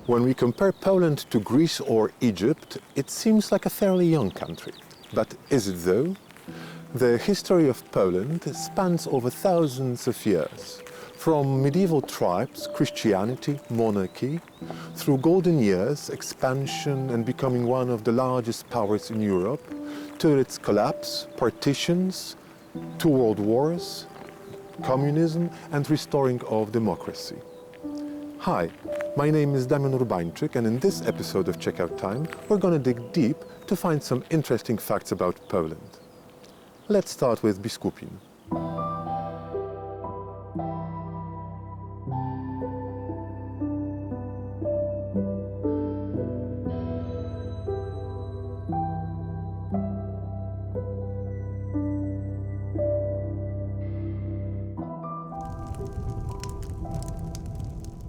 When we compare Poland to Greece or Egypt, it seems like a fairly young country. But is it though? The history of Poland spans over thousands of years, from medieval tribes, Christianity, monarchy, through golden years, expansion and becoming one of the largest powers in Europe, to its collapse, partitions, 2 world wars, communism and restoring of democracy. Hi, my name is Damian Urbańczyk, and in this episode of Checkout Time, we're going to dig deep to find some interesting facts about Poland. Let's start with Biskupin.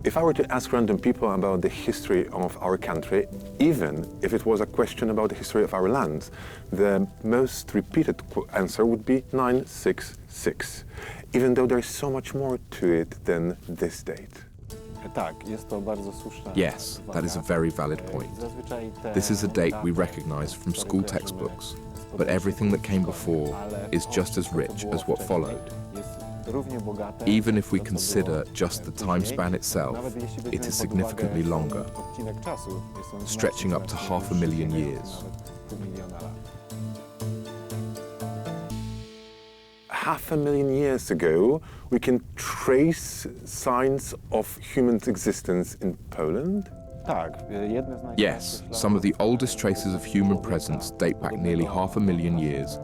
If I were to ask random people about the history of our country, even if it was a question about the history of our land, the most repeated answer would be 966, even though there's so much more to it than this date. Yes, that is a very valid point. This is a date we recognize from school textbooks, but everything that came before is just as rich as what followed. Even if we consider just the time span itself, it is significantly longer, stretching up to 500,000 years. 500,000 years ago, we can trace signs of human existence in Poland? Yes, some of the oldest traces of human presence date back nearly 500,000 years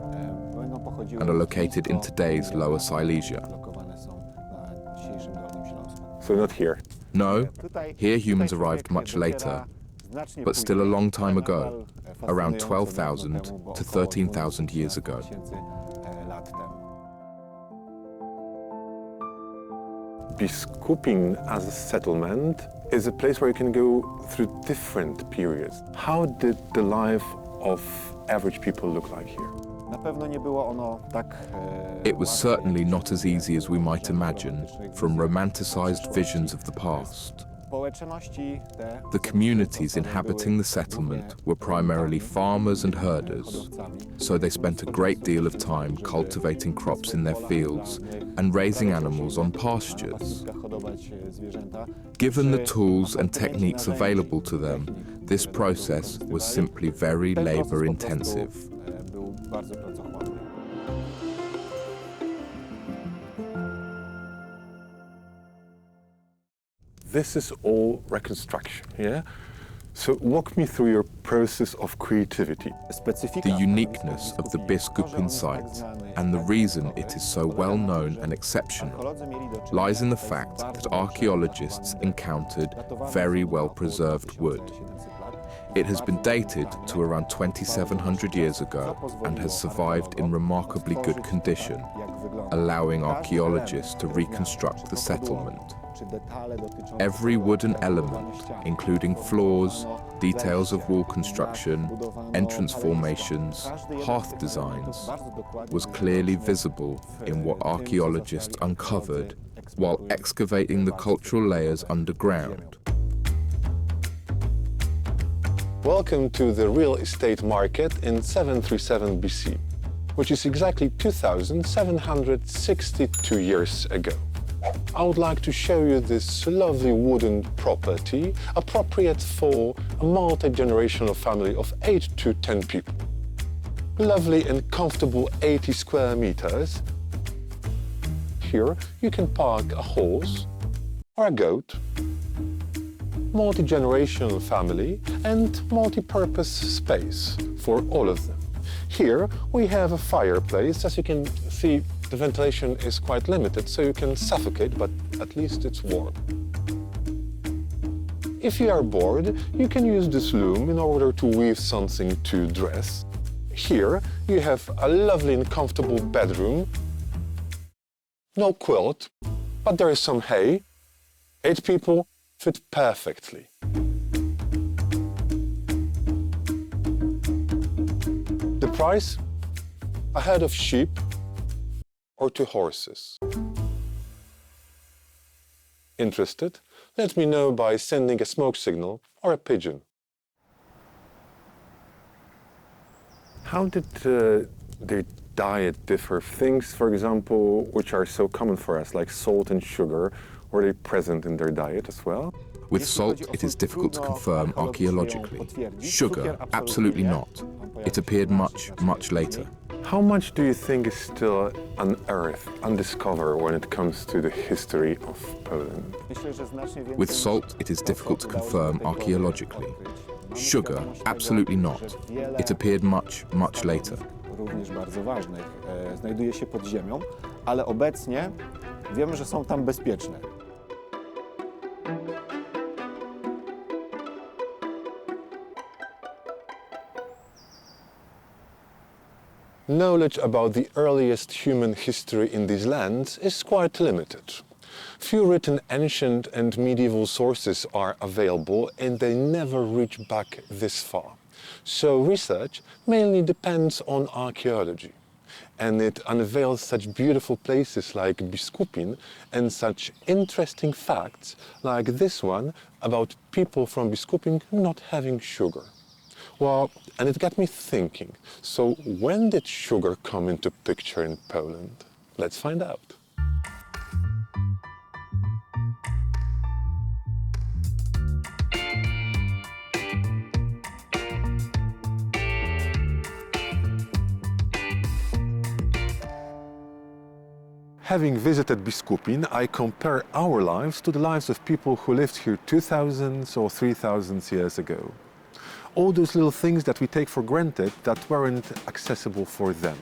and are located in today's Lower Silesia. So not here? No, here humans arrived much later, but still a long time ago, around 12,000 to 13,000 years ago. Biskupin as a settlement is a place where you can go through different periods. How did the life of average people look like here? It was certainly not as easy as we might imagine from romanticized visions of the past. The communities inhabiting the settlement were primarily farmers and herders, so they spent a great deal of time cultivating crops in their fields and raising animals on pastures. Given the tools and techniques available to them, this process was simply very labor-intensive. This is all reconstruction, yeah? So walk me through your process of creativity. The uniqueness of the Biskupin site and the reason it is so well known and exceptional lies in the fact that archaeologists encountered very well preserved wood. It has been dated to around 2,700 years ago and has survived in remarkably good condition, allowing archaeologists to reconstruct the settlement. Every wooden element, including floors, details of wall construction, entrance formations, hearth designs, was clearly visible in what archaeologists uncovered while excavating the cultural layers underground. Welcome to the real estate market in 737 BC, which is exactly 2,762 years ago. I would like to show you this lovely wooden property, appropriate for a multi-generational family of 8 to 10 people. Lovely and comfortable 80 square meters. Here you can park a horse or a goat, multi-generational family and multi-purpose space for all of them. Here we have a fireplace. As you can see, the ventilation is quite limited, so you can suffocate, but at least it's warm. If you are bored, you can use this loom in order to weave something to dress. Here you have a lovely and comfortable bedroom No quilt, but there is some hay. 8 people fit perfectly. The price? A head of sheep or 2 horses. Interested? Let me know by sending a smoke signal or a pigeon. How did their diet differ? Things, for example, which are so common for us, like salt and sugar, were they present in their diet as well? With salt, it is difficult to confirm archaeologically. Sugar, absolutely not. It appeared much, much later. How much do you think is still unearthed, undiscovered when it comes to the history of Poland? With salt, it is difficult to confirm archaeologically. Sugar, absolutely not. It appeared much, much later. Również bardzo ważnych znajduje się pod ziemią, ale obecnie wiemy, że są tam bezpieczne. Knowledge about the earliest human history in these lands is quite limited. Few written ancient and medieval sources are available, and they never reach back this far. So research mainly depends on archaeology, and it unveils such beautiful places like Biskupin and such interesting facts like this one about people from Biskupin not having sugar. Well, and it got me thinking, so when did sugar come into picture in Poland? Let's find out. Having visited Biskupin, I compare our lives to the lives of people who lived here 2,000 or 3,000 years ago. All those little things that we take for granted that weren't accessible for them.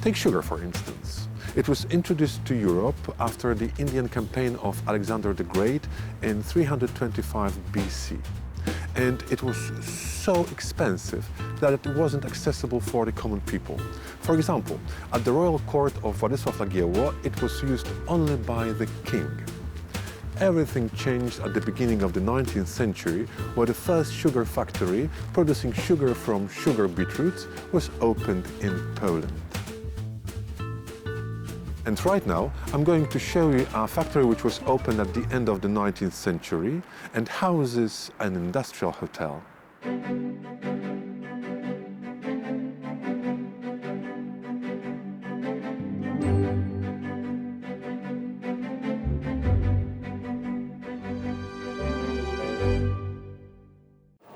Take sugar, for instance. It was introduced to Europe after the Indian campaign of Alexander the Great in 325 BC. And it was so expensive that it wasn't accessible for the common people. For example, at the royal court of Władysław Jagiełło, it was used only by the king. Everything changed at the beginning of the 19th century, where the first sugar factory producing sugar from sugar beetroots was opened in Poland. And right now, I'm going to show you a factory which was opened at the end of the 19th century and houses an industrial hotel.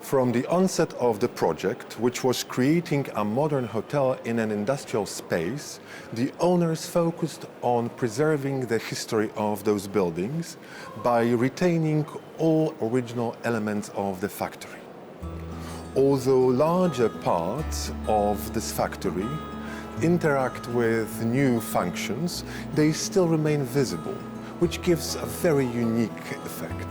From the onset of the project, which was creating a modern hotel in an industrial space, the owners focused on preserving the history of those buildings by retaining all original elements of the factory. Although larger parts of this factory interact with new functions, they still remain visible, which gives a very unique effect.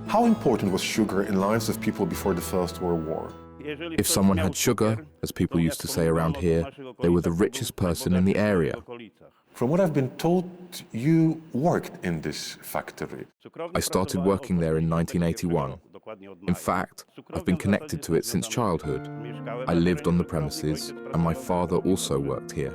How important was sugar in lives of people before the First World War? If someone had sugar, as people used to say around here, they were the richest person in the area. From what I've been told, you worked in this factory. I started working there in 1981. In fact, I've been connected to it since childhood. I lived on the premises, and my father also worked here.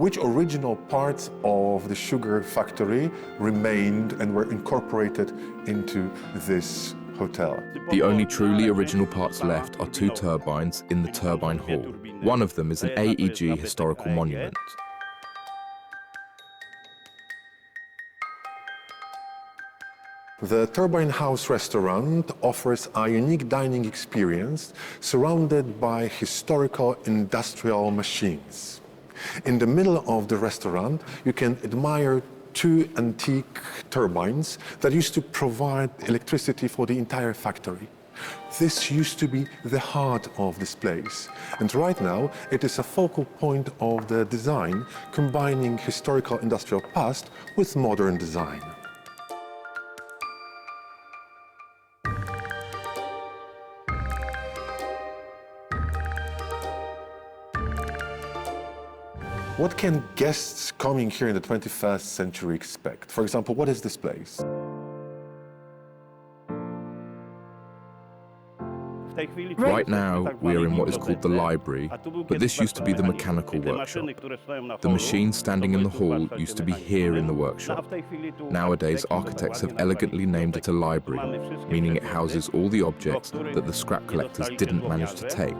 Which original parts of the sugar factory remained and were incorporated into this hotel? The only truly original parts left are 2 turbines in the turbine hall. One of them is an AEG historical monument. The Turbine House restaurant offers a unique dining experience surrounded by historical industrial machines. In the middle of the restaurant, you can admire 2 antique turbines that used to provide electricity for the entire factory. This used to be the heart of this place, and right now it is a focal point of the design, combining historical industrial past with modern design. What can guests coming here in the 21st century expect? For example, what is this place? Right now, we are in what is called the library, but this used to be the mechanical workshop. The machine standing in the hall used to be here in the workshop. Nowadays, architects have elegantly named it a library, meaning it houses all the objects that the scrap collectors didn't manage to take.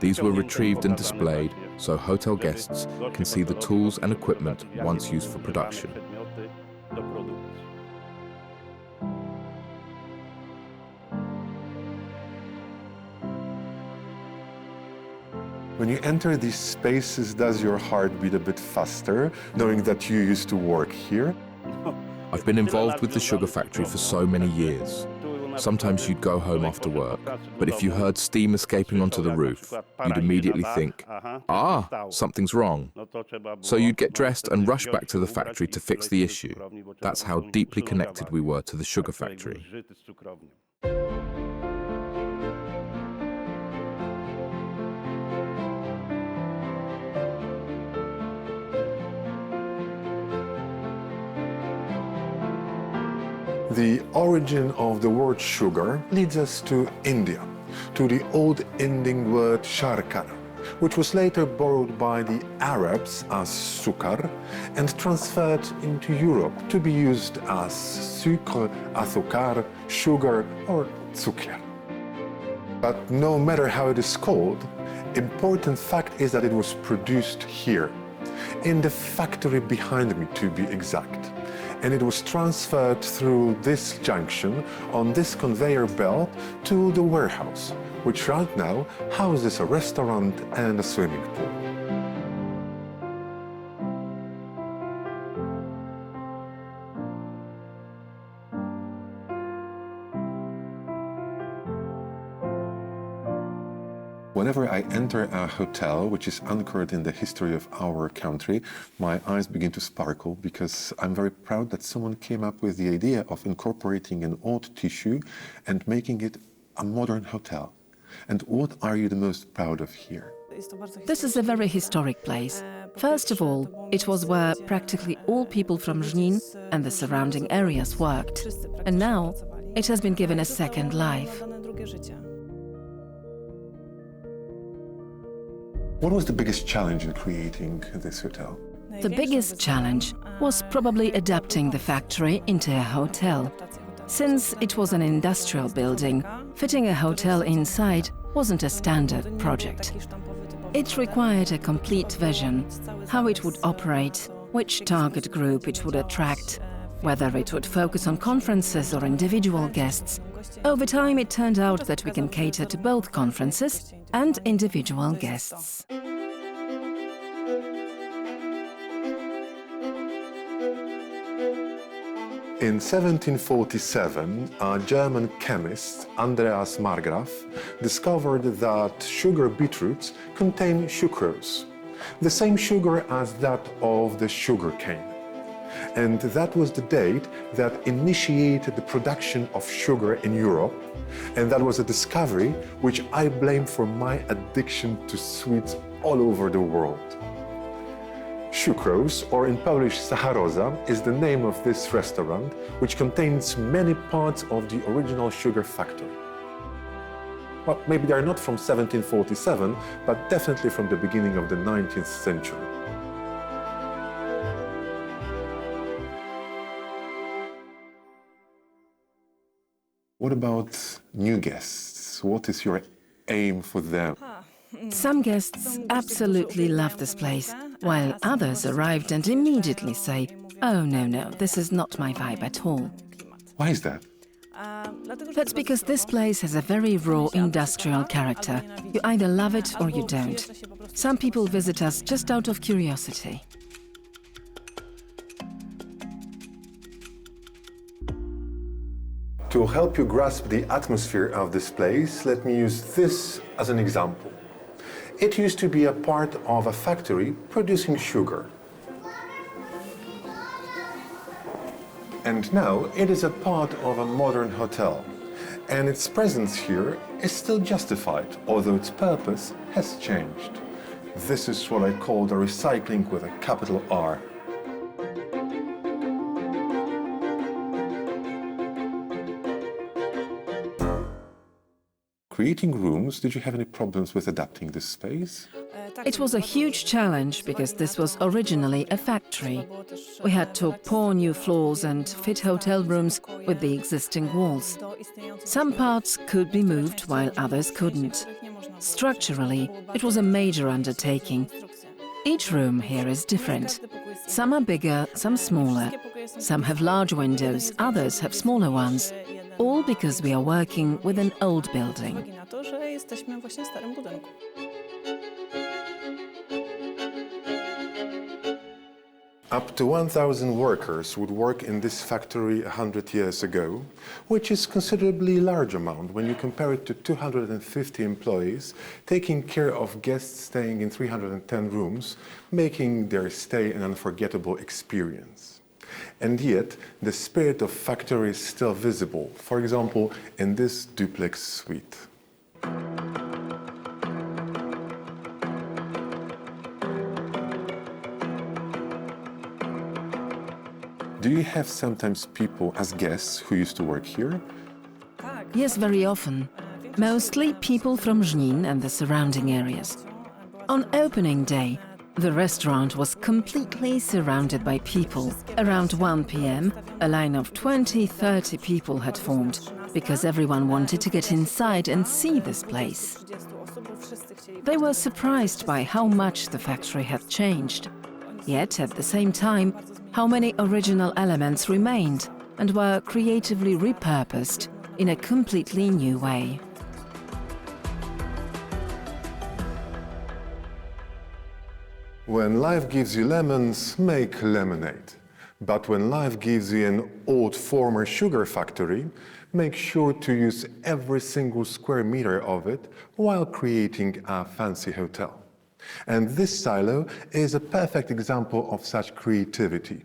These were retrieved and displayed so hotel guests can see the tools and equipment once used for production. When you enter these spaces, does your heart beat a bit faster, knowing that you used to work here? I've been involved with the sugar factory for so many years. Sometimes you'd go home after work, but if you heard steam escaping onto the roof, you'd immediately think, ah, something's wrong. So you'd get dressed and rush back to the factory to fix the issue. That's how deeply connected we were to the sugar factory. The origin of the word sugar leads us to India, to the old Indian word sharkar, which was later borrowed by the Arabs as sukar and transferred into Europe to be used as sucre, azúcar, sugar or cukr. But no matter how it is called, important fact is that it was produced here, in the factory behind me to be exact. And it was transferred through this junction on this conveyor belt to the warehouse, which right now houses a restaurant and a swimming pool. Whenever I enter a hotel which is anchored in the history of our country, my eyes begin to sparkle because I'm very proud that someone came up with the idea of incorporating an old tissue and making it a modern hotel. And what are you the most proud of here? This is a very historic place. First of all, it was where practically all people from Żnin and the surrounding areas worked. And now it has been given a second life. What was the biggest challenge in creating this hotel? The biggest challenge was probably adapting the factory into a hotel. Since it was an industrial building, fitting a hotel inside wasn't a standard project. It required a complete vision, how it would operate, which target group it would attract, whether it would focus on conferences or individual guests. Over time, it turned out that we can cater to both conferences and individual guests. In 1747, a German chemist, Andreas Markgraf, discovered that sugar beetroots contain sucrose, the same sugar as that of the sugar cane. And that was the date that initiated the production of sugar in Europe, and that was a discovery which I blame for my addiction to sweets all over the world. Sucrose, or in Polish Sacharoza, is the name of this restaurant, which contains many parts of the original sugar factory. Well, maybe they're not from 1747, but definitely from the beginning of the 19th century. What about new guests? What is your aim for them? Some guests absolutely love this place, while others arrived and immediately say, "Oh, no, this is not my vibe at all." Why is that? That's because this place has a very raw industrial character. You either love it or you don't. Some people visit us just out of curiosity. To help you grasp the atmosphere of this place, let me use this as an example. It used to be a part of a factory producing sugar. And now it is a part of a modern hotel. And its presence here is still justified, although its purpose has changed. This is what I call the recycling with a capital R. Creating rooms, did you have any problems with adapting this space? It was a huge challenge because this was originally a factory. We had to pour new floors and fit hotel rooms with the existing walls. Some parts could be moved while others couldn't. Structurally, it was a major undertaking. Each room here is different. Some are bigger, some smaller. Some have large windows, others have smaller ones. All because we are working with an old building. Up to 1,000 workers would work in this factory 100 years ago, which is a considerably large amount when you compare it to 250 employees taking care of guests staying in 310 rooms, making their stay an unforgettable experience. And yet, the spirit of factory is still visible, for example, in this duplex suite. Do you have sometimes people as guests who used to work here? Yes, very often. Mostly people from Żnin and the surrounding areas. On opening day, the restaurant was completely surrounded by people. Around 1 p.m., a line of 20-30 people had formed because everyone wanted to get inside and see this place. They were surprised by how much the factory had changed. Yet, at the same time, how many original elements remained and were creatively repurposed in a completely new way. When life gives you lemons, make lemonade. But when life gives you an old former sugar factory, make sure to use every single square meter of it while creating a fancy hotel. And this silo is a perfect example of such creativity,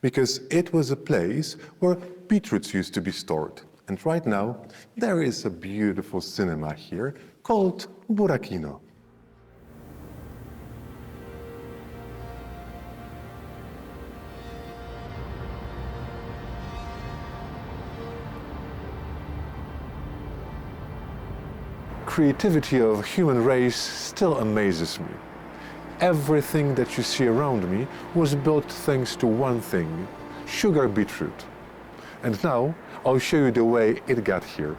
because it was a place where beetroots used to be stored. And right now, there is a beautiful cinema here called Burakino. Creativity of human race still amazes me. Everything that you see around me was built thanks to one thing, sugar beetroot. And now I'll show you the way it got here.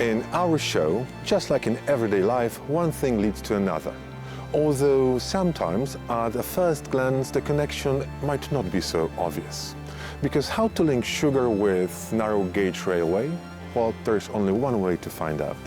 In our show, just like in everyday life, one thing leads to another. Although sometimes, at a first glance, the connection might not be so obvious. Because how to link sugar with narrow gauge railway? Well, there's only one way to find out.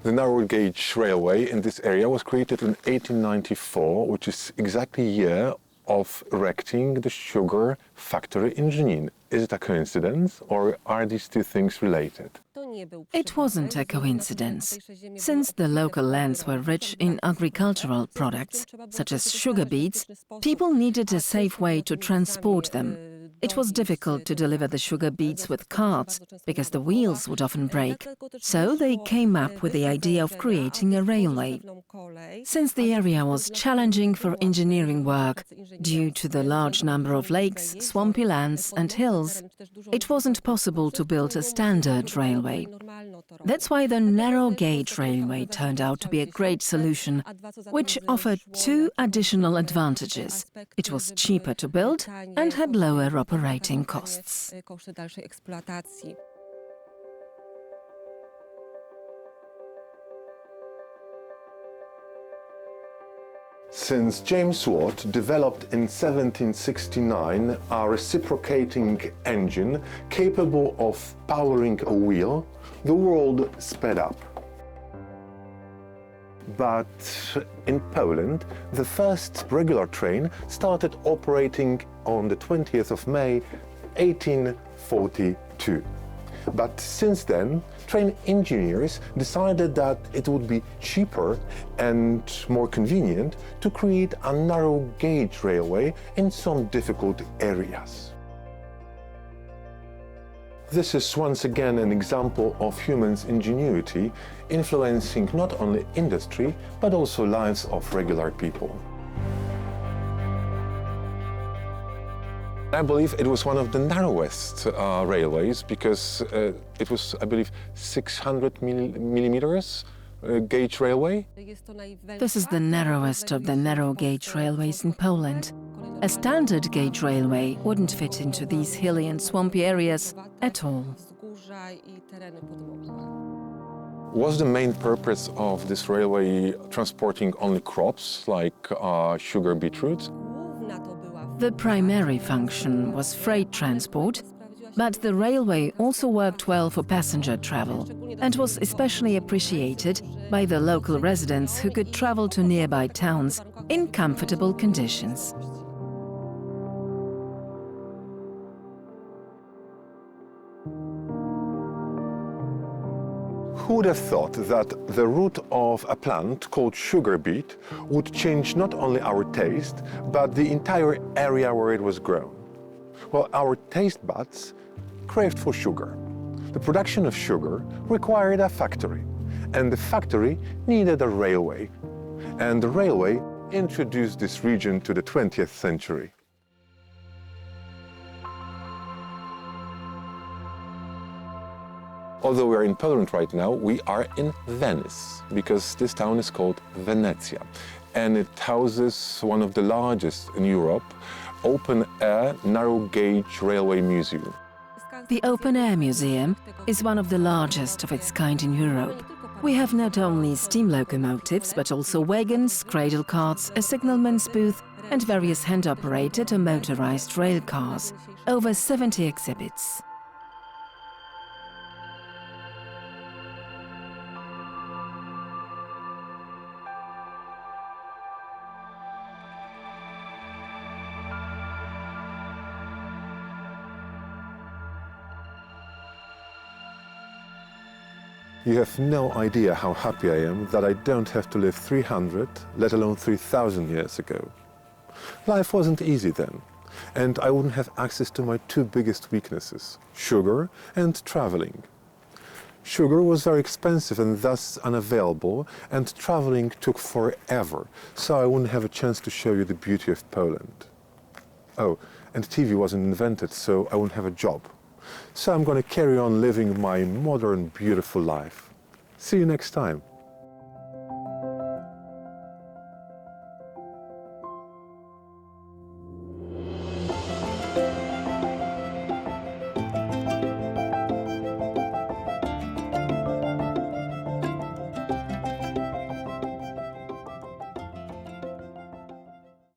The narrow gauge railway in this area was created in 1894, which is exactly the year of erecting the sugar factory in Żnin. Is it a coincidence, or are these two things related? It wasn't a coincidence. Since the local lands were rich in agricultural products, such as sugar beets, people needed a safe way to transport them. It was difficult to deliver the sugar beets with carts, because the wheels would often break. So they came up with the idea of creating a railway. Since the area was challenging for engineering work, due to the large number of lakes, swampy lands and hills, it wasn't possible to build a standard railway. That's why the narrow gauge railway turned out to be a great solution, which offered two additional advantages. It was cheaper to build and had lower operating costs. Since James Watt developed in 1769 a reciprocating engine capable of powering a wheel, the world sped up. But in Poland, the first regular train started operating on the 20th of May, 1842. But since then, train engineers decided that it would be cheaper and more convenient to create a narrow gauge railway in some difficult areas. This is once again an example of humans' ingenuity influencing not only industry but also lives of regular people. I believe it was one of the narrowest railways because it was, I believe, 600 millimeters gauge railway. This is the narrowest of the narrow gauge railways in Poland. A standard gauge railway wouldn't fit into these hilly and swampy areas at all. Was the main purpose of this railway transporting only crops like sugar, beetroot? The primary function was freight transport, but the railway also worked well for passenger travel and was especially appreciated by the local residents who could travel to nearby towns in comfortable conditions. Who would have thought that the root of a plant called sugar beet would change not only our taste, but the entire area where it was grown? Well, our taste buds craved for sugar. The production of sugar required a factory, and the factory needed a railway. And the railway introduced this region to the 20th century. Although we are in Poland right now, we are in Venice, because this town is called Venezia, and it houses one of the largest in Europe open-air narrow-gauge railway museum. The open-air museum is one of the largest of its kind in Europe. We have not only steam locomotives, but also wagons, cradle carts, a signalman's booth, and various hand-operated or motorized rail cars. Over 70 exhibits. You have no idea how happy I am that I don't have to live 300, let alone 3,000 years ago. Life wasn't easy then, and I wouldn't have access to my two biggest weaknesses, sugar and traveling. Sugar was very expensive and thus unavailable, and traveling took forever, so I wouldn't have a chance to show you the beauty of Poland. Oh, and TV wasn't invented, so I wouldn't have a job. So I'm going to carry on living my modern, beautiful life. See you next time.